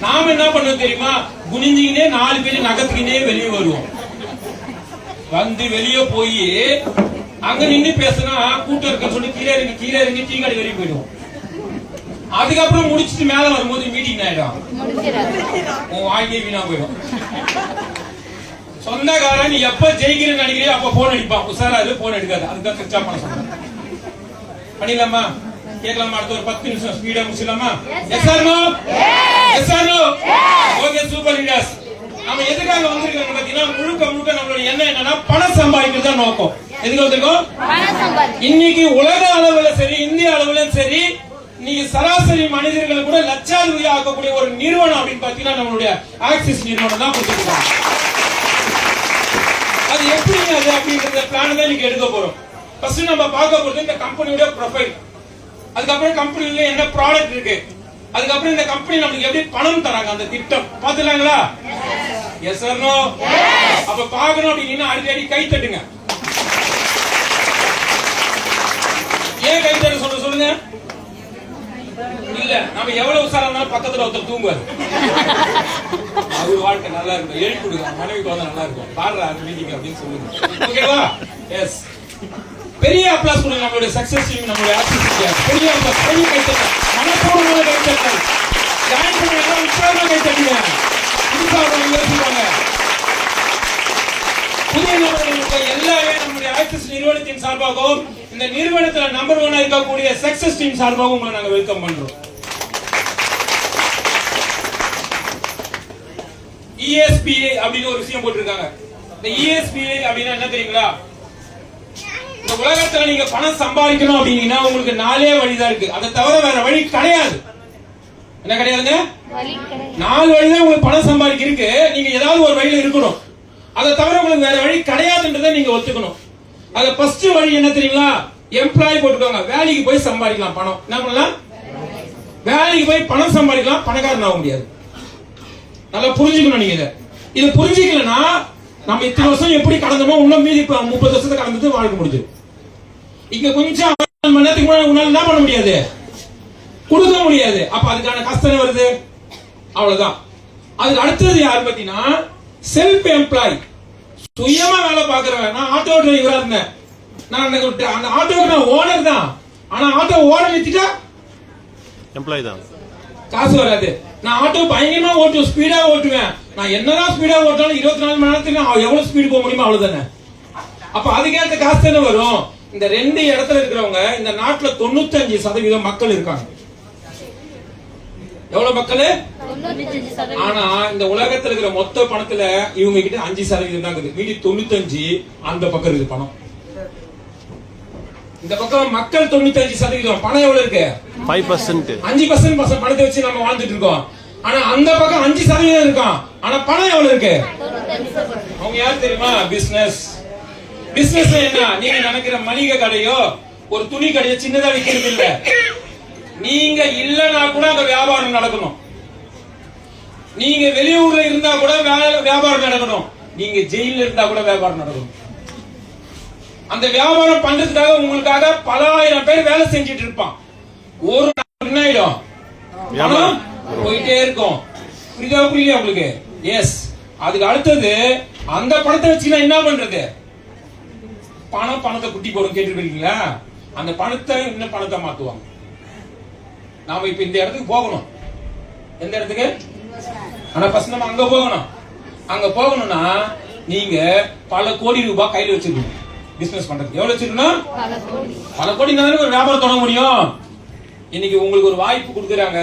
நாம என்ன பண்ணுவோம் தெரியுமா? குனிஞ்சிக்கினே 4 பேர் நகத்துக்கினே வெளியே வருவோம். வந்து வெளியே போய் அங்க நின்று பேசினா கூட்டம் இருக்க சொல்லி கீழே இறங்கி டீ கடை வரைக்கும் போயிடுவோம். அதுக்கப்புறம் முடிச்சுட்டு மேல வரும்போது மீட்டிங் ஆயிடும், வாங்கி வீணா போயிடும். சொந்தக்காரன் நீ எப்ப ஜெயிக்கிறேன்னு நினைக்கிறியோ அப்ப போன் அடிப்பான். உசாராது போன் எடுக்காது. அதுதான் சுவிட்ச் பண்ண சொல்றேன். பண்ணிடலாமா? கேட்கலாமா? அடுத்த ஒரு 10 நிமிஷம் ஸ்பீடா முடிச்சிடலாமா? Yes or no? Yes or no? Okay, super leaders. நம்ம எதுக்காக வந்திருக்கோம் பாத்தீங்கன்னா, முழுக்க நம்மளோட எண்ணம் என்னன்னா பணம் சம்பாதிக்கிறது தான் நோக்கம். எதுக்கு வந்திருக்கோம்? இன்னைக்கு உலக அளவுல சரி, இந்திய அளவுல சரி, நீங்க சராசரி மனிதர்களை கூட லட்சாதிபதி ஆக்கக்கூடிய ஒரு நிறுவனம் அப்படின்னு பாத்தீங்கன்னா நம்மளுடைய ஆக்சிஸ் நிறுவனம் தான் கொடுத்துருக்காங்க. அது எப்படி அது அப்படிங்கற பிளான் தான் நீங்க எடுக்க போறோம். ஃபர்ஸ்ட் நம்ம பார்க்க போறது இந்த கம்பெனியோட ப்ரொஃபைல், அதுக்கப்புறம் கம்பெனில என்ன ப்ராடக்ட் இருக்கு, அதுக்கப்புறம் இந்த கம்பெனி நமக்கு எப்படி பணம் தராங்க அந்த திட்டம் பாத்துலாங்களா? S or no? அப்ப பாக்கணும் அப்படின்னா அடிக்கடி கை தட்டுங்க. ஏன் கை தட்ட சொல்லுங்க? இல்ல நம்ம எவ்வளவு உசாரா இருந்தாலும் பக்கத்துல ஒருத்தர் தூங்குவாரு. அவர் வாழ்க்கை நல்லா இருக்கும். எழுதி கொடுங்க, மனைவிக்கு வந்து நல்லா இருக்கும். பாடுற மீட்டிங் அப்படின்னு சொல்லுங்க. ஓகேவா? எஸ். பெரிய அப்ளாஸ் கொடுங்க நம்மளுடைய சக்சஸ் டீம், நம்மளுடைய ஆக்டிவிட்டி. பெரிய அப்ளாஸ், பெரிய கைத்தட்டல், மனப்பூர்வமான கைத்தட்டல். ஜாயின் பண்ணுங்க, உற்சாகமா கைத்தட்டுங்க. புதுசா யோசிப்பாங்க. புதிய நபர்களுக்கு எல்லாமே நம்முடைய ஆக்சிஸ் நிறுவனத்தின் சார்பாகவும் இந்த நிறுவனத்துல நம்பர் 1 இருக்கக்கூடிய சக்சஸ் டீம் சார்பாகவும் உங்களை நாங்க வெல்கம் பண்றோம். ESPA அப்படின்னு ஒரு விஷயம் போட்டிருக்காங்க. இந்த ESPA அப்படின்னா என்ன தெரியுங்களா? இந்த உலகத்துல நீங்க பணம் சம்பாதிக்கணும் அப்படின்னா உங்களுக்கு 4 வழிதான் இருக்கு. அதை தவிர வேற வழி கிடையாது. என்ன கிடையாதுங்க? 4 வழிதான் உங்களுக்கு பணம் சம்பாதிக்க இருக்கு. நீங்க ஏதாவது ஒரு வழியில இருக்கணும். அதை தவிர உங்களுக்கு வேற வழி கிடையாதுன்றதை நீங்க ஒத்துக்கணும். அது ஃபர்ஸ்ட் வழி என்ன தெரியுங்களா? எம்ப்ளாய் போட்டுக்கோங்க. வேலைக்கு போய் சம்பாதிக்கலாம் பணம். என்ன பண்ணலாம்? வேலைக்கு போய் பணம் சம்பாதிக்கலாம், பணக்காரன் ஆக முடியாது. நல்லா புரிஞ்சுக்கணும் நீங்க. இது புரிஞ்சுக்கலன்னா நம்ம இத்தனை வருஷம் எப்படி கடந்தோமோ இன்னும் மீதி 30 வருஷத்தை கடந்துட்டு வாழ்க்கை முடிஞ்சு. இங்க கொஞ்சம் மணி நேரத்துக்கு முன்னாடி உன்னால என்ன பண்ண முடியாது? கொடுக்க முடியாது. அப்ப அதுக்கான கஷ்டம் வருது. அவ்வளவுதான். அதுக்கு அடுத்தது யாரு பாத்தீங்கன்னா செல்ஃப் எம்ப்ளாய், சுயமா வேலை பாக்குறவன். நான் ஆட்டோ டிரைவரா இருந்தேன். நான் அந்த ஆட்டோக்கு நான் ஓனர் தான். ஆனா ஆட்டோ ஓட நிறுத்திட்டா எம்ப்ளாய் தான், காசு வராது. நான் ஆட்டோ பயங்கரமா ஓட்டுவேன், ஸ்பீடா ஓட்டுவேன். நான் என்னதான் ஸ்பீடா ஓட்டாலும் 24 மணி நேரத்துக்கு எவ்வளவு ஸ்பீடு போக முடியுமோ அவ்வளவுதானே. அப்ப அதுக்கேற்ற காசு தானே வரும். இந்த 2 இடத்துல இருக்கிறவங்க இந்த நாட்டுல 95% மக்கள் இருக்காங்க. எவ்வளவு மக்கள்? ஆனா இந்த உலகத்துல இருக்கிற மொத்த பணத்துல இவங்க கிட்ட 5% தான் இருக்குது. மீதி 95 அந்த பக்கம் இருக்குது பணம். இந்த பக்கம் மக்கள் 95%. பணம் எவ்வளவு இருக்கு? 5%. 5% பணத்தை வச்சு நம்ம வாழ்ந்துட்டு இருக்கோம். ஆனா அந்த பக்கம் 5% இருக்கான். ஆனா பணம் எவ்வளவு இருக்கு? அவங்க யார் தெரியுமா? பிசினஸ். பிசினஸ் என்ன? நீங்க நினைக்கிற மளிகை கடையோ ஒரு துணி கடையோ சின்னதா விக்கிறது இல்ல. நீங்க இல்லனா கூட அங்க வியாபாரம் நடக்கணும். நீங்க வெளியூர்ல இருந்தா கூட வியாபாரம் நடக்கணும். நீங்க ஜெயில இருந்தா கூட வியாபாரம் நடக்கணும். அந்த வியாபாரம் பண்றதுக்காக உங்களுக்காக பல ஆயிரம் பேர் வேலை செஞ்சிட்டு இருப்பான். ஒரு என்ன ஆயிடும்? போயிட்டே இருக்கும். புரியுதா? புரியல உங்களுக்கு? எஸ். அதுக்கு அடுத்தது அந்த பணத்தை வச்சுன்னா என்ன பண்றது? பணத்தை குட்டி போடும் கேட்டுருக்கீங்களா? அந்த பணத்தை இன்னும் பணத்தை மாத்துவாங்க. நாம இப்ப இந்த இடத்துக்கு போகணும். எந்த இடத்துக்கு? ஆனா ஃபர்ஸ்ட் நம்ம அங்க போகணும். அங்க போகணும்னா நீங்க பல கோடி ரூபாய் கையில வச்சிருக்கணும். பிசினஸ் பண்றது எவ்வளவு வச்சிருக்கணும்? பல கோடி இருந்தாலும் ஒரு வியாபாரம் தொடங்க முடியும். இன்னைக்கு உங்களுக்கு ஒரு வாய்ப்பு கொடுக்குறாங்க.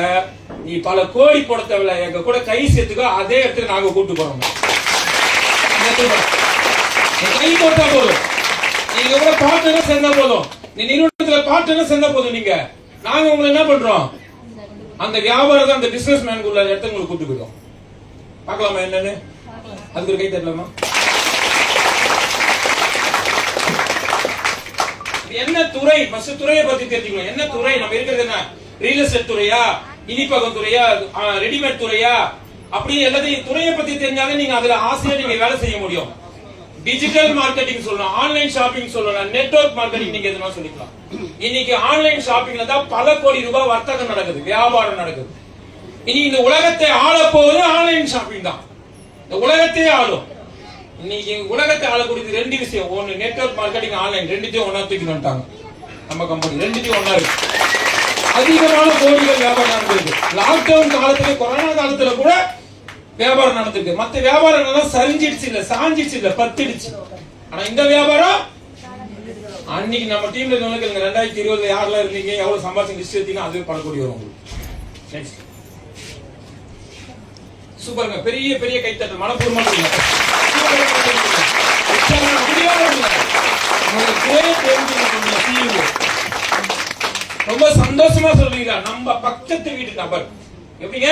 நீ பல கோடி போட தேவையில்ல, எங்க கூட கை சேர்த்துக்கோ. அதே இடத்துக்கு நாங்க கூட்டு போறோம். கை போட்டா போதும். நீங்க கூட பார்ட்னர் சேர்ந்தா போதும். நீ நிறுவனத்துல பார்ட்னர் சேர்ந்தா போதும். நீங்க நாங்க உங்களை என்ன பண்றோம்? அந்த வியாபாரத்தை அந்த பிசினஸ் மேனுக்குள்ள இடத்த உங்களுக்கு கூட்டு போயிடும். பார்க்கலாமா என்னன்னு? அதுக்கு ஒரு கை தட்டலாமா? என்ன துறை? ஃபர்ஸ்ட் துறையை பத்தி தெரிஞ்சுக்கணும். என்ன துறை நம்ம இருக்கிறது? என்ன ரியல் எஸ்டேட் துறையா, இனிப்பகம் துறையா, ரெடிமேட் துறையா, அப்படி எல்லாத்தையும் துறையை பத்தி தெரிஞ்சாலும் நீங்க அதுல ஆசையா நீங்க வேலை செய்ய முடியும். டிஜிட்டல் மார்க்கெட்டிங் சொல்லலாம், ஆன்லைன் ஷாப்பிங் சொல்லலாம், நெட்வொர்க் மார்க்கெட்டிங் நீங்க எதுனா சொல்லிக்கலாம். இன்னைக்கு ஆன்லைன் ஷாப்பிங்ல தான் பல கோடி ரூபாய் வர்த்தகம் நடக்குது, வியாபாரம் நடக்குது. இனி இந்த உலகத்தை ஆள போவது ஆன்லைன் ஷாப்பிங் தான். இந்த உலகத்தையே ஆளும். இன்னைக்கு உலகத்தை ஆளக்கூடியது ரெண்டு விஷயம். ஒன்னு நெட்வொர்க் மார்க்கெட்டிங், ஆன்லைன். ரெண்டுத்தையும் ஒன்னா தூக்கி வந்துட்டாங்க நம்ம கம்பெனி. ரெண்டுத்தையும் ஒன்னா இருக்கு. அதிகமான கோடிகள் வியாபாரம் நடந்திருக்கு. லாக்டவுன் காலத்துல, கொரோனா காலத்துல கூட வியாபாரம் நடந்திருக்கு. மத்த வியாபாரம் எல்லாம் சரிஞ்சிடுச்சு இல்ல, சாஞ்சிடுச்சு இல்ல, பத்திடுச்சு. ஆனா இந்த வியாபாரம் அன்னைக்கு நம்ம டீம்ல இருந்தவங்க 2020 யாரெல்லாம் இருந்தீங்க, எவ்வளவு சம்பாதிச்சு லிஸ்ட் எடுத்தீங்க, அதுவே படக்கூடிய வரும் உங்களுக்கு. நெக்ஸ்ட் சூப்பருங்க. பெரிய பெரிய கைத்தட்டல் மனப்பூர்வமா ரொம்ப சந்தோஷமா சொல்றீங்க. நம்ம பக்கத்து வீட்டு நபர், எப்படிங்க,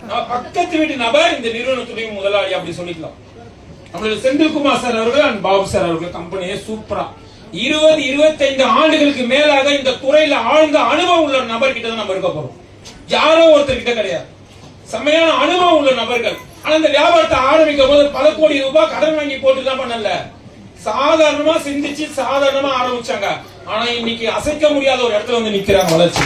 நம்ம பக்கத்து வீட்டு நபர் இந்த நிறுவனத்துடைய முதலாளி அப்படி சொல்லிக்கலாம். நம்மளுடைய செந்தில்குமார் சார் அவர்கள் அண்ட் பாபு சார் அவர்கள் கம்பெனியை சூப்பரா 20-25 ஆண்டுகளுக்கு மேலாக இந்த துறையில ஆழ்ந்த அனுபவம் உள்ள நபர் கிட்ட தான் நம்ம இருக்க போறோம். யாரோ ஒருத்தர் கிட்ட கிடையாது. செம்மையான அனுபவம் உள்ள நபர்கள். ஆனா இந்த வியாபாரத்தை ஆரம்பிக்கும் போது பல கோடி ரூபாய் கடன் வாங்கி போட்டுதான் பண்ணல, சாதாரணமா சிந்திச்சு சாதாரணமா ஆரம்பிச்சாங்க. ஆனா இன்னைக்கு அசைக்க முடியாத ஒரு இடத்துல வந்து நிக்கிறாங்க வளர்ச்சி.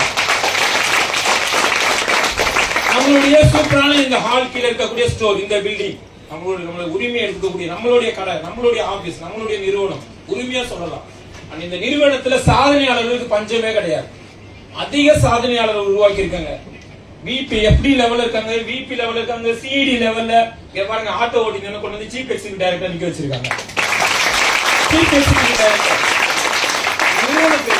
நம்மளுடைய சூப்பரான இந்த ஹால் கீழ இருக்கக்கூடிய ஸ்டோர், இந்த பில்டிங், நம்மளுடைய உரிமையை எடுக்கக்கூடிய நம்மளுடைய கடை, நம்மளுடைய ஆபீஸ், நம்மளுடைய நிறுவனம், உரிமையா சொல்லலாம். இந்த நிறுவனத்துல சாதனையாளர்களுக்கு பஞ்சமே கிடையாது. அதிக சாதனையாளர்கள் உருவாக்கி இருக்காங்க. விபி எஃப்டி லெவல்ல இருக்காங்க, விபி லெவல்ல இருக்காங்க, சிடி லெவல்ல பாருங்க. ஆட்டோ ஓட்டிங்க கொண்டு வந்து சீஃப் எக்ஸிக்யூட்டிவ் டைரக்டர் நிக்க வச்சிருக்காங்க. சீஃப் எக்ஸிக்யூட்டிவ் டைரக்டர் நிறுவனத்துல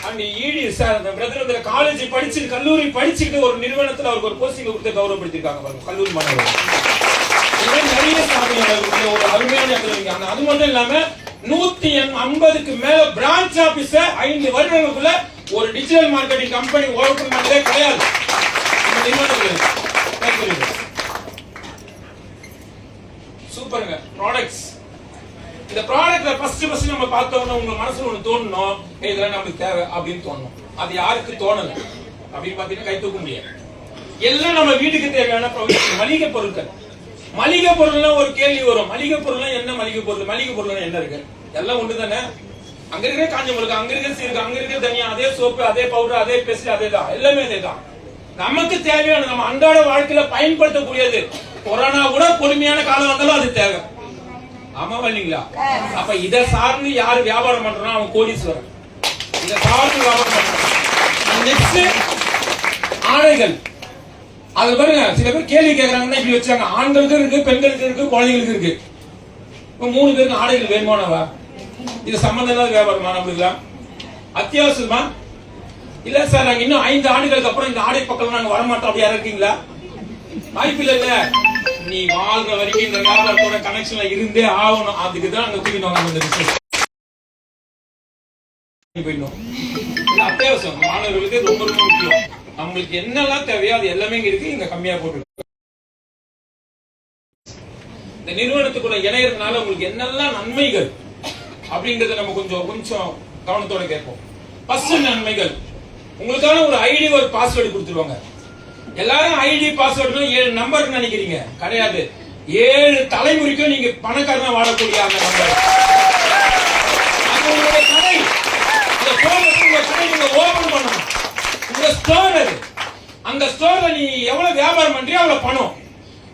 அண்ட் இடி சார் பிரதர் காலேஜ் படிச்சு கல்லூரி படிச்சுட்டு ஒரு நிறுவனத்துல அவருக்கு ஒரு போஸ்டிங் கொடுத்து கௌரவப்படுத்திருக்காங்க பாருங்க, கல்லூரி மாணவர்கள். நிறைய சாதனையாளர்கள் ஒரு அருமையான இடத்துல. அது மட்டும் இல்லாம 150க்கு மேல பிரான்ச் ஆபீஸ் 5 வருடங்களுக்குள்ள ஒரு டிஜிட்டல் மார்க்கெட்டிங் கம்பெனி ஓபன் பண்ணதே கிடையாது. சூப்பருங்க. ப்ராடக்ட்ஸ், இந்த ப்ராடக்ட்ல ஃபர்ஸ்ட் நம்ம பார்த்தோம்னா உங்க மனசுல ஒண்ணு தோணணும், இதெல்லாம் நமக்கு தேவை அப்படின்னு தோணும். அது யாருக்கு தோணல அப்படின்னு பாத்தீங்கன்னா கை தூக்க முடியாது. எல்லாம் நம்ம வீட்டுக்கு தேவையான மளிகை பொருட்கள். மளிகை பொருள்னா ஒரு கேள்வி வரும், மளிகை பொருள்னா என்ன? மளிகை பொருள், மளிகை பொருள்னா என்ன இருக்கு? எல்லாம் ஒன்று தானே. அங்க இருக்கிற காஞ்ச மிளகா, அங்க இருக்கிற சீரகம், அங்க இருக்கிற தனியா, அதே சோப்பு, அதே பவுடர், அதே பேஸ்ட், அதே தான், எல்லாமே அதே தான். நமக்கு தேவையான நம்ம அன்றாட வாழ்க்கையில பயன்படுத்தக்கூடியது. கொரோனா கூட பொறுமையான காலம் வந்தாலும் அது தேவை. ஆமா இல்லைங்களா? அப்ப இதை சார்ந்து யாரு வியாபாரம் பண்றோம் அவன் கோடீஸ்வரன். இதை சார்ந்து வியாபாரம் பண்றான். நெக்ஸ்ட் ஆடைகள். அது பாருங்க, சில பேர் கேள்வி கேட்கறாங்கன்னா இப்படி வச்சாங்க. ஆண்களுக்கு இருக்கு, பெண்களுக்கு இருக்கு, குழந்தைகளுக்கு இருக்கு. இப்ப 3 பேருக்கு ஆடைகள் வேணுமானவா? இது சம்பந்தம் இல்லாத வியாபாரமா? நம்மளுக்கு அத்தியாவசியமா? இல்ல சார், நாங்க இன்னும் 5 ஆண்டுகளுக்கு அப்புறம் இந்த ஆடை பக்கம் நாங்க வரமாட்டோம், அப்படியா இருக்கீங்களா? வாய்ப்பு இல்ல. நீ வாழ்ற வரைக்கும் இந்த வியாபாரத்தோட கனெக்ஷன்ல இருந்தே ஆகணும். அதுக்கு தான் அங்க தூக்கினோம். அத்தியாவசியம் மாணவர்களுக்கு ரொம்ப ரொம்ப முக்கியம். நம்மளுக்கு என்னெல்லாம் தேவையோ அது எல்லாமே இருக்கு. இங்க கம்மியா போட்டு இந்த நிறுவனத்துக்குள்ள இணையறதுனால உங்களுக்கு என்னெல்லாம் நன்மைகள் அப்படிங்கறத நம்ம கொஞ்சம் கவனத்தோட கேட்போம். ஃபர்ஸ்ட் நன்மைகள், உங்களுக்கான ஒரு ஐடி, ஒரு பாஸ்வேர்டு கொடுத்துருவாங்க. எல்லாரும் ஐடி பாஸ்வேர்டு 7 நம்பர் நினைக்கிறீங்க, கிடையாது. 7 தலைமுறைக்கும் நீங்க பணக்காரனா வாழக்கூடிய அந்த நம்பர். அது உங்களுடைய கடை. அந்த கடை நீங்க ஓபன் பண்ணணும். உங்க ஸ்டோர் அது. அந்த ஸ்டோர்ல நீ எவ்வளவு வியாபாரம் பண்றியோ அவ்வளவு பணம்.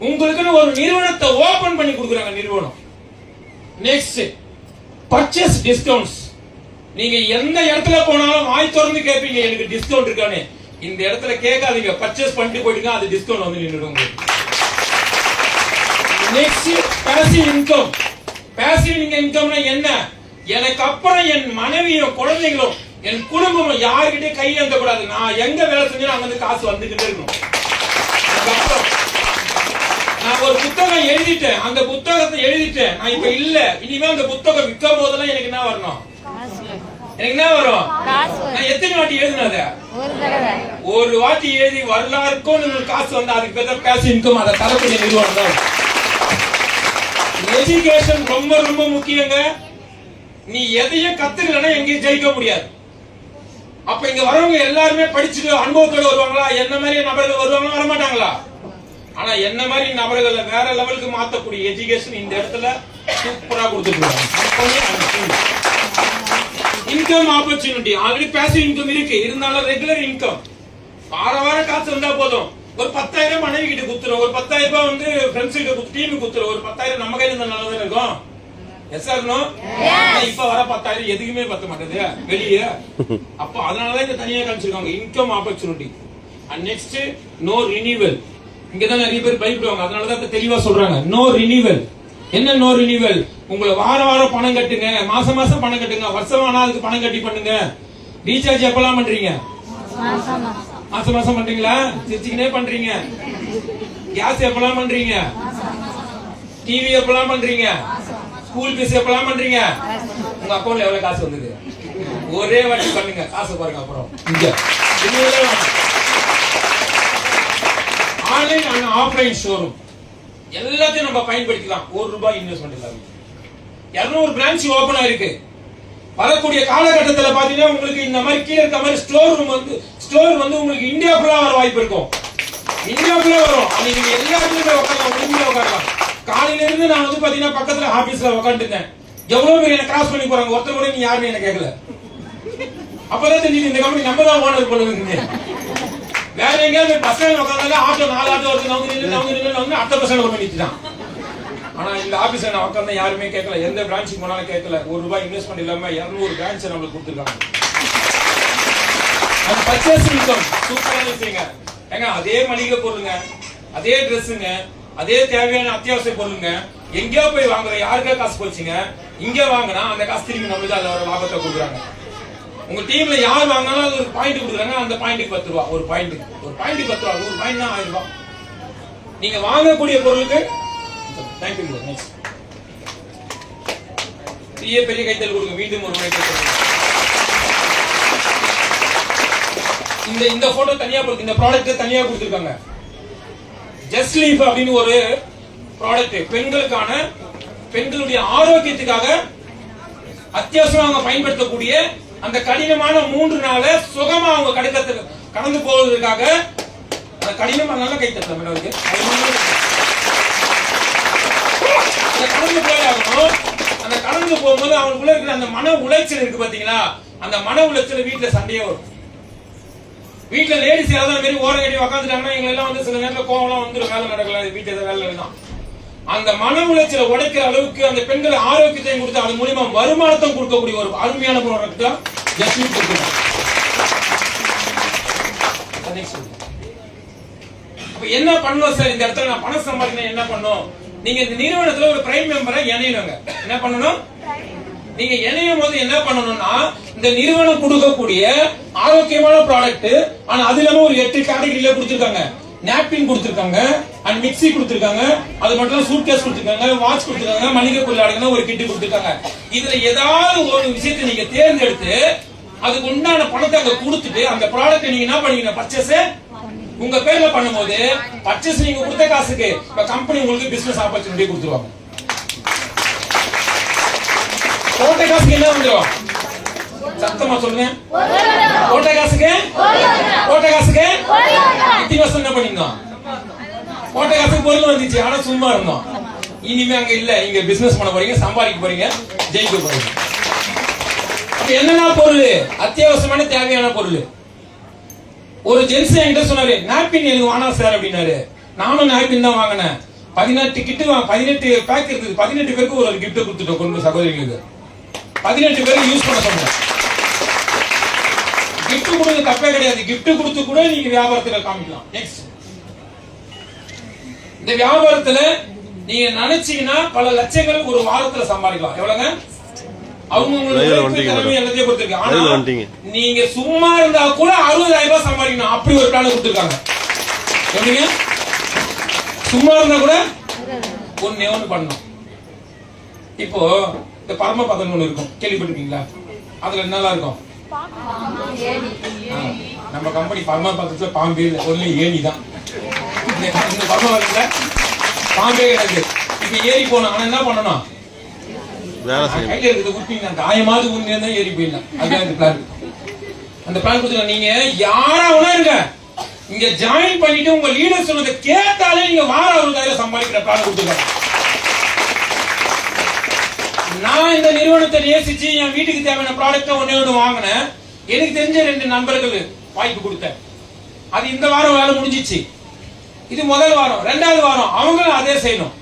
உங்களுக்குன்னு ஒரு நிறுவனத்தை ஓபன் பண்ணி கொடுக்குறாங்க நிறுவனம். Next purchase discounts. நீங்க எந்த இடத்துல போனாலும் வாய் திறந்து கேட்பீங்க, எனக்கு டிஸ்கவுண்ட் இருக்கானே. இந்த இடத்துல கேட்காதீங்க, பர்ச்சேஸ் பண்ணிட்டு போயிடுங்க, அது டிஸ்கவுண்ட் வந்து நின்றுடும். Next passive income. பாசிவ் இன்கம்னா என்ன? எனக்கு அப்புறம் என் மனைவியும் குழந்தைகளும் என் குடும்பம் யாருக்கிட்டே கையேந்த கூடாது. நான் எங்க வேலை செஞ்சாலும் அங்க இருந்து காசு வந்துகிட்டே இருக்கணும். நான் ஒரு புத்தகம் எழுதிட்டேன், அந்த புத்தகத்தை எழுதிட்டேன், நான் இப்ப இல்ல, இனிமே அந்த புத்தகம் விற்கும் போதெல்லாம் எனக்கு என்ன வரணும்? எனக்கு என்ன வரும்? நான் எத்தனை வாட்டி எழுதினத? ஒரு வாட்டி எழுதி வரலாறுக்கும் காசு வந்து அதுக்கு பேர் பாசிவ் இன்கம். அதை தரக்கூடிய நிறுவனம் தான். எஜுகேஷன் ரொம்ப ரொம்ப முக்கியங்க. நீ எதையும் கத்துக்கலன்னா எங்கேயும் ஜெயிக்க முடியாது. அப்ப இங்க வரவங்க எல்லாருமே படிச்சுட்டு அனுபவத்தோட வருவாங்களா? என்ன மாதிரி நபர்கள் வருவாங்களா? வரமாட்டாங்களா? ஆனா என்ன மாதிரி நபர்களை வேற லெவலுக்கு மாத்தக்கூடிய எஜுகேஷன் இந்த இடத்துல சூப்பரா கொடுத்துருக்காங்க. Income opportunity already passive income இருக்கு, இருந்தாலும் ரெகுலர் இன்கம் வாரம் காசு வந்தா போதும். ஒரு 10,000 மனைவி கிட்ட குத்துறோம், ஒரு 10,000 ரூபாய் வந்து ஃப்ரெண்ட்ஸ் கிட்ட டீமுக்கு குத்துறோம், ஒரு 10,000 நம்ம கையில இருந்தா நல்லா தானே இருக்கும். Yes sir no? இப்ப வர 10,000 எதுக்குமே பத்த மாட்டேது வெளியே. அப்ப அதனாலதான் இந்த தனியா காமிச்சிருக்காங்க income opportunity. And next no renewal. இங்கதான் நிறைய பேர் பயப்படுவாங்க, அதனாலதான் தெளிவா சொல்றாங்க நோ ரினிவல். என்ன நோ ரினிவல்? உங்களை வாரம் பணம் கட்டுங்க, மாசம் பணம் கட்டுங்க, வருஷம் ஆனா அதுக்கு பணம் கட்டி பண்ணுங்க. ரீசார்ஜ் எப்பெல்லாம் பண்றீங்க? மாசம் பண்றீங்களா? சிரிச்சுக்கினே பண்றீங்க. கேஸ் எப்பெல்லாம் பண்றீங்க? டிவி எப்பெல்லாம் பண்றீங்க? ஸ்கூல் ஃபீஸ் எப்பெல்லாம் பண்றீங்க? உங்க அக்கௌண்ட்ல எவ்வளவு காசு வந்தது? ஒரே வாட்டி பண்ணுங்க, காசு பாருங்க. அப்புறம் இங்க ஆன்லைன் அண்ட் ஆஃப்லைன் ஷோரூம் எல்லாத்தையும் நம்ம பயன்படுத்திக்கலாம். ₹1 இன்வெஸ்ட்மெண்ட் இல்லாம 200 பிரான்ச் ஓபன் ஆயிருக்கு. வரக்கூடிய காலகட்டத்தில் பாத்தீங்கன்னா உங்களுக்கு இந்த மாதிரி கீழே இருக்க மாதிரி ஸ்டோர் வந்து உங்களுக்கு இந்தியா ஃபுல்லா வர வாய்ப்பு இருக்கும். இந்தியா ஃபுல்லா வரும். நீங்க எல்லா இடத்துலயும் உட்காரலாம். காலையில இருந்து நான் வந்து பாத்தீங்கன்னா பக்கத்துல ஆபீஸ்ல உட்காந்துட்டேன். எவ்வளவு பேர் என்ன கிராஸ் பண்ணி போறாங்க, ஒருத்தர் கூட நீ யாருன்னு என்ன கேட்கல. அப்பதான் தெரிஞ்சு இந்த கம்பெனி நம்ம தான் ஓனர் பண்ணுவீங்க. வேற எங்கேயாவது பஸ் ஸ்டாண்ட் உட்காந்தாலே ஆட்டோ 4 ஆட்டோ வருது, அவங்க அடுத்த பஸ் ஸ்டாண்ட் கொண்டு நிறுத்திட்டான். ஆனா இந்த ஆபீஸ்ல நான் உட்கார்ந்தா யாருமே கேட்கல, எந்த பிரான்ச்சுக்கு போனாலும் கேட்கல. ₹1 இன்வெஸ்ட்மெண்ட் இல்லாம 200 பிரான்ச் நம்மளுக்கு கொடுத்துருக்காங்க. அது பர்ச்சேஸ் இன்கம் சூப்பரான விஷயங்க. ஏங்க அதே மளிகை பொருளுங்க, அதே ட்ரெஸ்ஸுங்க, அதே தேவையான அத்தியாவசிய பொருளுங்க எங்கேயோ போய் வாங்குற யாருக்கா காசு போச்சுங்க, இங்க வாங்கினா அந்த காசு திரும்பி நம்மளுக்கு அதுல ஒரு லாபத்தை கொடுக்குறாங்க. உங்க டீம்ல யார் வாங்கினாலும் அது ஒரு பாயிண்ட் கொடுக்குறாங்க. அந்த பாயிண்ட்டுக்கு ₹10. ஒரு பாயிண்ட்டுக்கு ₹10. ஒரு பாயிண்ட் தான் ₹1000. நீங்க வாங்கக்கூடிய பொருளுக்கு தேங்க்யூ. நெக்ஸ்ட் பெரிய கைத்தல் கொடுங்க. மீண்டும் ஒரு முறை இந்த போட்டோ தனியா இந்த ப்ராடக்ட் தனியா கொடுத்திருக்காங்க. ஜஸ்ட் லீஃப் அப்படின்னு ஒரு ப்ராடக்ட் பெண்களுடைய ஆரோக்கியத்துக்காக அத்தியாவசியம் அவங்க பயன்படுத்தக்கூடிய அந்த கடினமான 3 நாள சுகமா அவங்க கடந்து போவதற்காக அந்த கடினமான கைத்தட்டலாம் மேடம். கடந்து போயாகணும். அந்த கடந்து போகும்போது அவங்களுக்குள்ள இருக்கிற அந்த மன உளைச்சல் இருக்கு பாத்தீங்களா, அந்த மன உளைச்சல் வீட்டுல சண்டையே வரும். வீட்டுல லேடிஸ் ஏதாவது மாதிரி ஓரம் கட்டி உக்காந்துட்டாங்கன்னா எங்க எல்லாம் வந்து சில நேரத்துல கோவம் வந்துடும், வேலை நடக்கல, வீட்டு ஏதாவது வேலை தான். அந்த மன உளைச்சலை உடைக்கிற அளவுக்கு அந்த பெண்கள் ஆரோக்கியத்தையும் கொடுத்து அது மூலியமா வருமானத்தையும் கொடுக்கக்கூடிய ஒரு அருமையான ப்ராடக்ட் தான் ஜஸ்ட் லீஃப் கொடுத்துருக்காங்க. அப்ப என்ன பண்ணணும் சார் இந்த இடத்துல நான் பணம் சம்பாதிக்கணும் என்ன பண்ணும்? நீங்க இந்த நிறுவனத்துல ஒரு பிரைம் மெம்பரா இணையணுங்க. என்ன பண்ணணும்? நீங்க இணையும் போது என்ன பண்ணணும்னா இந்த நிறுவனம் கொடுக்கக்கூடிய ஆரோக்கியமான ப்ராடக்ட், ஆனா அது இல்லாம ஒரு 8 கேட்டகரியில கொடுத்திருக்காங்க. நாப்கின் கொடுத்திருக்காங்க, அண்ட் மிக்ஸி கொடுத்திருக்காங்க, அது மட்டும் சூட் கேஸ் கொடுத்திருக்காங்க, வாட்ச் கொடுத்திருக்காங்க, மளிகை பொருள் அடங்கின ஒரு கிட் கொடுத்திருக்காங்க. இதுல ஏதாவது ஒரு விஷயத்தை நீங்க தேர்ந்தெடுத்து அதுக்கு உண்டான பணத்தை அங்க கொடுத்துட்டு அந்த ப்ராடக்ட் நீங்க என்ன பண்ணீங்க பர்ச்சேஸ் உங்க பேர்ல பண்ணும்போது பர்ச்சேஸ் நீங்க கொடுத்த காசுக்கு கம்பெனி உங்களுக்கு பிசினஸ் ஆப்பர்ச்சுனிட்டி கொடுத்துருவாங்க. போட்ட காசுக்கு என்ன வந்துடும்? சத்தமா சொல்லுங்க. போட்ட காசுக்கு இத்தனை வருஷம் என்ன பண்ணிருந்தோம்? போட்ட காசுக்கு பொருள் வந்துச்சு, ஆனா சும்மா இருந்தோம். இனிமே அங்க இல்ல, இங்க பிசினஸ் பண்ண போறீங்க, சம்பாதிக்க போறீங்க, ஜெயிக்க போறீங்க. என்னன்னா பொருள் அத்தியாவசியமான தேவையான பொருள். ஒரு ஜென்ஸ் என்கிட்ட சொன்னாரு, நாப்கின் எனக்கு வேணாம் சார் அப்படின்னாரு. நானும் நாப்கின் தான் வாங்கினேன். 18 கிட் 18 பேக் இருக்குது. 18 பேருக்கு ஒரு கிஃப்ட் கொடுத்துட்டோம். கொண்டு சகோதரிகளுக்கு 18 பேருக்கு யூஸ் பண்ண சொன்னேன். கிஃப்ட் கொடுக்க தப்பே கிடையாது. கிஃப்ட் கொடுத்து கூட நீங்க வியாபாரத்துல காமிக்கலாம். நெக்ஸ்ட், இந்த வியாபாரத்துல நீங்க நினைச்சீங்கன்னா பல லட்சங்கள் ஒரு வாரத்துல சம்பாதிக்கலாம். எவ்வளவுங்க? அவங்க எல்லாத்தையும் கொடுத்திருக்காங்க. ஆனா நீங்க சும்மா இருந்தா கூட 60,000 ரூபாய் சம்பாதிக்கணும். அப்படி ஒரு பிளான் கொடுத்திருக்காங்க. எப்படிங்க? சும்மா இருந்தா கூட ஒண்ணு பண்ணணும். இப்போ இந்த பரமபதம் ஒண்ணு இருக்கும், கேள்விப்பட்டிருக்கீங்களா? அதுல என்னெல்லாம் இருக்கும்? நம்ம கம்பெனி பரமபதத்துல பாம்பே இல்லை, ஒண்ணு ஏணி தான். இந்த பரமபதத்துல பாம்பே கிடையாது. இப்ப ஏறி போனோம். ஆனா என்ன பண்ணணும்? கையில இருக்குது குட்டிங்க காயமாவது உண்மையா ஏறி போயிடலாம். அதுதான் பிளான். அந்த பிளான் கொடுத்துருங்க. நீங்க யாரா இருங்க, இங்க ஜாயின் பண்ணிட்டு உங்க லீடர் சொன்னதை கேட்டாலே நீங்க வாரம் 60,000 சம்பாதிக்கிற பிளான் கொடுத்துருக்காங்க. நான் இந்த நிறுவனத்தை நேசிச்சு என் வீட்டுக்கு தேவையான ப்ராடக்ட் ஒண்ணு வாங்கினேன். எனக்கு தெரிஞ்ச 2 நண்பர்கள் வாய்ப்பு கொடுத்தேன். அது இந்த வாரம் வேலை முடிஞ்சிச்சு. இது முதல் வாரம். ரெண்டாவது வாரம் அவங்களும் அதே செய்யணும்.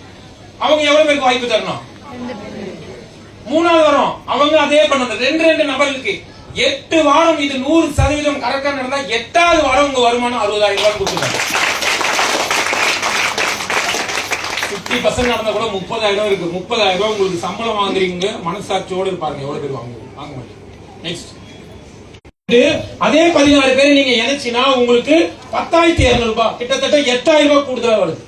அவங்க எவ்வளவு பேருக்கு வாய்ப்பு தரணும்? மூணாவது வாரம் அவங்க அதே பண்ணணும். ரெண்டு நபர்களுக்கு 8 வாரம். இது 100% கரெக்டா நடந்தா 8வது வாரம் உங்க வருமானம் 60,000 ரூபாய் கொடுத்துருக்காங்க. 50% நடந்தா கூட 30,000 இருக்கு. 30,000 ரூபாய் உங்களுக்கு சம்பளம் வாங்குறீங்க, மனசாட்சியோட இருப்பாங்க. எவ்வளவு பேர் வாங்க மாட்டீங்க? நெக்ஸ்ட் அதே 16 பேர் நீங்க இணைச்சினா உங்களுக்கு 10,200 ரூபாய், கிட்டத்தட்ட 8,000 ரூபாய் கூடுதலா வருது.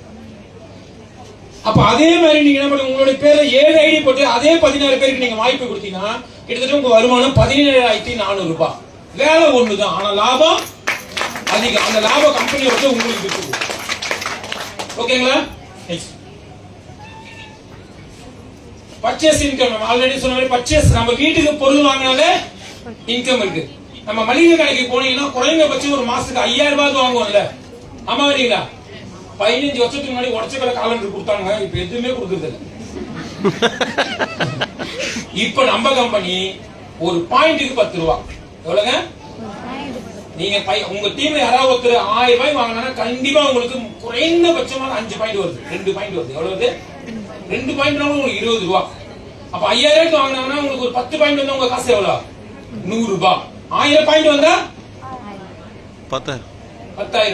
அப்ப அதே மாதிரி நீங்க என்ன பண்ணுங்க, உங்களுடைய பேர்ல 7 ஐடி போட்டு அதே 16 பேருக்கு நீங்க வாய்ப்பு கொடுத்தீங்கன்னா கிட்டத்தட்ட உங்க வருமானம் 17,400 ரூபாய். வேலை ஒண்ணுதான், ஆனா லாபம் அதிகம். அந்த லாப கம்பெனி வந்து உங்களுக்கு இருக்குது. ஓகேங்களா? பர்ச்சேஸ் இன்கம் ஆல்ரெடி சொன்ன மாதிரி பர்ச்சேஸ், நம்ம வீட்டுக்கு பொருள் வாங்கினாலே இன்கம் இருக்கு. நம்ம மளிகை கடைக்கு போனீங்கன்னா குறைந்தபட்சம் ஒரு மாசத்துக்கு 5,000 ரூபாய் வாங்குவோம்ல. ஆமா இல்லீங்களா? 15 வருஷத்துக்கு முன்னாடி உடச்ச கடை காலண்டர் கொடுத்தாங்க, இப்ப எதுவுமே கொடுக்கறது இல்லை. இப்ப நம்ம கம்பெனி ஒரு பாயிண்ட்டுக்கு 10 ரூபாய். எவ்வளவுங்க? நீங்க உங்க டீம்ல யாராவது ஒருத்தர் 1000 ரூபாய் வாங்கினா கண்டிப்பா உங்களுக்கு குறைந்தபட்சமா 5 பாயிண்ட் வருது, 2 பாயிண்ட் வருது. எவ்வளவு? 2 பாயிண்ட் உங்களுக்கு 20 ரூபாய். அப்ப 5,000 வாங்கினாங்கன்னா உங்களுக்கு ஒரு 10 பாயிண்ட் வந்தா உங்க காசு எவ்வளவு? 100 ரூபாய். 1000 பாயிண்ட் வந்தா 10,000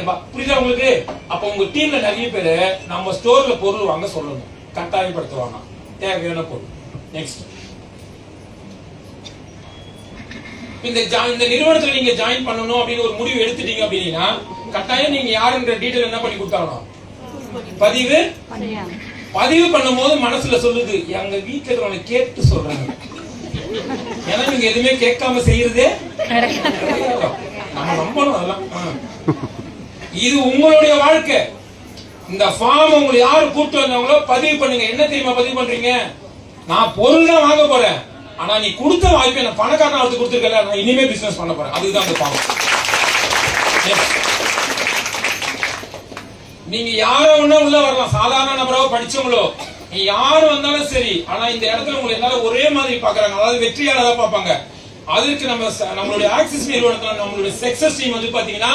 ரூபாய். புரியுதா உங்களுக்கு? அப்ப உங்க டீம்ல நிறைய பேரு நம்ம ஸ்டோர்ல பொருள் வாங்க சொல்லணும், கட்டாயப்படுத்துவாங்க தேவையான பொருள். நெக்ஸ்ட், இந்த நிறுவனத்துல நீங்க ஜாயின் பண்ணணும் அப்படின்னு ஒரு முடிவு எடுத்துட்டீங்க அப்படின்னா கட்டாயம் நீங்க யாருன்ற டீடைல் என்ன பண்ணி கொடுத்தாகணும்? பதிவு பண்ணும்போது மனசுல சொல்லுது, எங்க வீட்டுல இருக்கிறவங்க கேட்டு சொல்றாங்க. ஏன்னா நீங்க எதுவுமே கேட்காம செய்யறதே நம்ம நம்பணும். அதெல்லாம் இது உங்களுடைய வாழ்க்கை. இந்த ஃபார்ம் உங்களுக்கு யாரு கூப்பிட்டு வந்தவங்களோ பதிவு பண்ணுங்க. என்ன தெரியுமா பதிவு பண்றீங்க? நான் பொருள் தான் வாங்க போறேன், ஆனா நீ கொடுத்த வாய்ப்பை நான் பணக்காரன் அவருக்கு கொடுத்துருக்கல, நான் இனிமே பிசினஸ் பண்ண போறேன். அதுதான் அந்த ஃபார்ம். நீங்க யாரோ ஒண்ணு உள்ள வரலாம், சாதாரண நபரோ படிச்சவங்களோ, நீ யாரு வந்தாலும் சரி. ஆனா இந்த இடத்துல உங்களை எல்லாரும் ஒரே மாதிரி பாக்குறாங்க, அதாவது வெற்றியாளரா பார்ப்பாங்க. அதற்கு நம்மளுடைய ஆக்சிஸ் நிறுவனத்துல நம்மளுடைய சக்சஸ் டீம் வந்து பாத்தீங்கன்னா,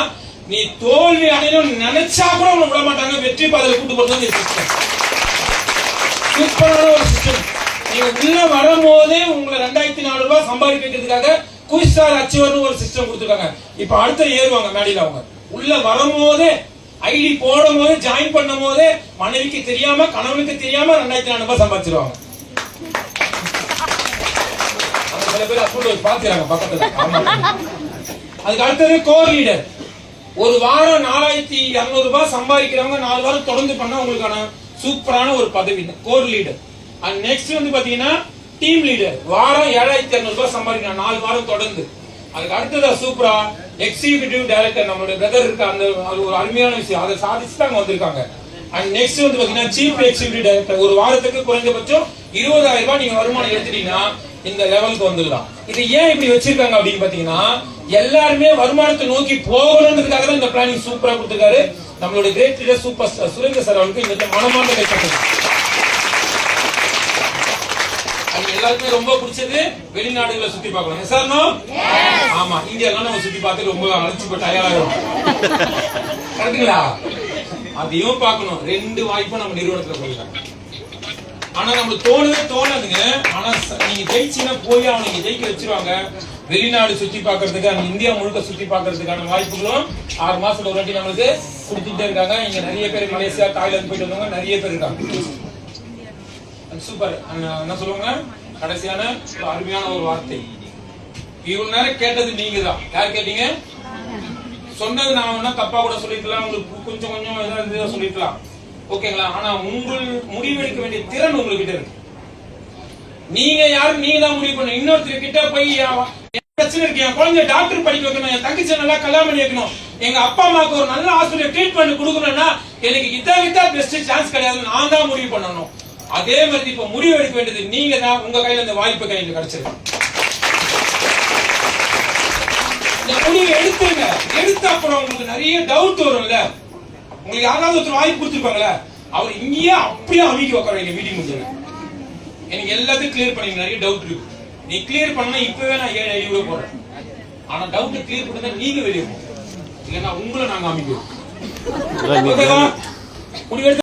நீ தோல்வி அடையணும்னு நினைச்சா கூட உங்களை விட மாட்டாங்க. வெற்றி பாதையில கூட்டு போறது சிஸ்டம். சூப்பரான ஒரு சிஸ்டம். நீங்க உள்ள வரும்போதே உங்களை 2,400 ரூபாய் சம்பாதிக்கிறதுக்காக குயிஸ்டார் அச்சீவர்னு ஒரு சிஸ்டம் கொடுத்துருக்காங்க. இப்ப அடுத்த ஏறுவாங்க மேடையில. அவங்க உள்ள வரும்போதே ஐடி போடும் போது ஜாயின் பண்ணும் போதே மனைவிக்கு தெரியாம கணவனுக்கு தெரியாம 2,400 ரூபாய் சம்பாதிச்சிருவாங்க. சில பேர் அக்கௌண்ட் பாத்துறாங்க பக்கத்துல. அதுக்கு அடுத்தது கோர் லீடர். ஒரு வாரம் 4,200 ரூபாய் சம்பாதிக்கிறவங்க 4 வாரம் தொடர்ந்து பண்ணா உங்களுக்கான சூப்பரான ஒரு பதவி கோர் லீடர். அண்ட் நெக்ஸ்ட் வந்து பாத்தீங்கன்னா டீம் லீடர். வாரம் 7,200 ரூபாய் சம்பாதிக்கணும் 4 வாரம் தொடர்ந்து. அதுக்கு அடுத்ததா சூப்பரா எக்ஸிகியூட்டிவ் டைரக்டர் நம்மளுடைய பிரதர் இருக்க. அந்த ஒரு அருமையான விஷயம், அதை சாதிச்சு தான் வந்திருக்காங்க. அண்ட் நெக்ஸ்ட் வந்து பாத்தீங்கன்னா சீஃப் எக்ஸிகியூட்டிவ் டைரக்டர். ஒரு வாரத்துக்கு குறைந்தபட்சம் 20,000 ரூபாய் நீங்க வருமானம் எடுத்துட்டீங்கன்னா இந்த லெவலுக்கு வந்துடலாம். இது ஏன் இப்படி வச்சிருக்காங்க அப்படின்னு பாத்தீங்கன்னா, எல்லாருமே வருமானத்தை நோக்கி போகணுன்றதுக்காக தான் இந்த பிளானிங் சூப்பரா கொடுத்திருக்காரு நம்மளுடைய great leader super star Surender sir அவருக்கு. இந்த மனமார்ந்த கைத்தட்டல். எல்லாருக்குமே ரொம்ப பிடிச்சது வெளிநாடுகளை சுத்தி பார்க்கலாம். Sir no? ஆமா, இந்தியாலாம் நம்ம சுத்தி பார்த்து ரொம்ப அழைச்சி போய் டயர்டாயிரும். கரெக்டுங்களா? அதையும் பார்க்கணும். 2 வாய்ப்பும் நம்ம நிறுவனத்துல போயிடலாம். ஆனா நம்மளுக்கு தோணுதுங்க. ஆனா நீங்க ஜெயிச்சீங்கன்னா போய் அவங்க ஜெயிக்க வச்சிருவாங்க. வெளிநாடு சுத்தி பாக்குறதுக்கு, இந்தியா முழுக்க சுத்தி பாக்குறதுக்கான வாய்ப்புகளும் 6 மாசத்துல ஒரு வாட்டி நம்மளுக்கு கொடுத்துட்டே இருக்காங்க. இங்க நிறைய பேர் மலேசியா தாய்லாந்து போயிட்டு வந்தவங்க நிறைய பேர் இருக்காங்க. சூப்பர். என்ன சொல்லுவாங்க? கடைசியான அருமையான ஒரு வார்த்தை. இவ்வளவு நேரம் கேட்டது நீங்க தான். யார் கேட்டீங்க? சொன்னது நான் வேணா தப்பா கூட சொல்லிக்கலாம், உங்களுக்கு கொஞ்சம் ஏதாவது சொல்லிக்கலாம். ஓகேங்களா? ஆனா உங்கள் முடிவெடுக்க வேண்டிய திறன் உங்ககிட்ட இருக்கு. நீங்க யாரும் நீங்க தான் முடிவு பண்ணணும். இன்னொருத்தர் கிட்ட போய் பிரச்சனை இருக்கு, என் குழந்தை டாக்டர் படிக்க வைக்கணும், என் தங்கச்சி நல்லா கல்யாணம் பண்ணி வைக்கணும், எங்க அப்பா அம்மாவுக்கு ஒரு நல்ல ஹாஸ்பிட்டல் ட்ரீட்மெண்ட் கொடுக்கணும்னா எனக்கு இதை பெஸ்ட் சான்ஸ் கிடையாது, நான் தான் முடிவு பண்ணணும். அதே மாதிரி இப்ப முடிவு எடுக்க வேண்டியது நீங்க தான். உங்க கையில இந்த வாய்ப்பு கையில கிடைச்சிருக்கு. இந்த முடிவு எடுத்துருங்க. எடுத்த அப்புறம் உங்களுக்கு நிறைய டவுட் வரும்ல. உங்களுக்கு யாராவது ஒருத்தர் வாய்ப்பு கொடுத்துருப்பாங்களே, அவர் இங்கேயே அப்படியே அமைக்க உட்கார மீட்டிங் முடிஞ்சது. எனக்கு எல்லாத்தையும் கிளியர் பண்ணி நிறைய டவுட் இருக்கு. நீ கிளியர் பண்ணா இப்பவே நான் 7 ஐடியா போறேன். ஆனா டவுட் கிளியர் பண்ணா நீங்க வெளியே போங்க. இல்லைன்னா உங்களை நாங்க அமைக்கிறோம். அதான் நீ ஓகேவா? முடிவெடுத்து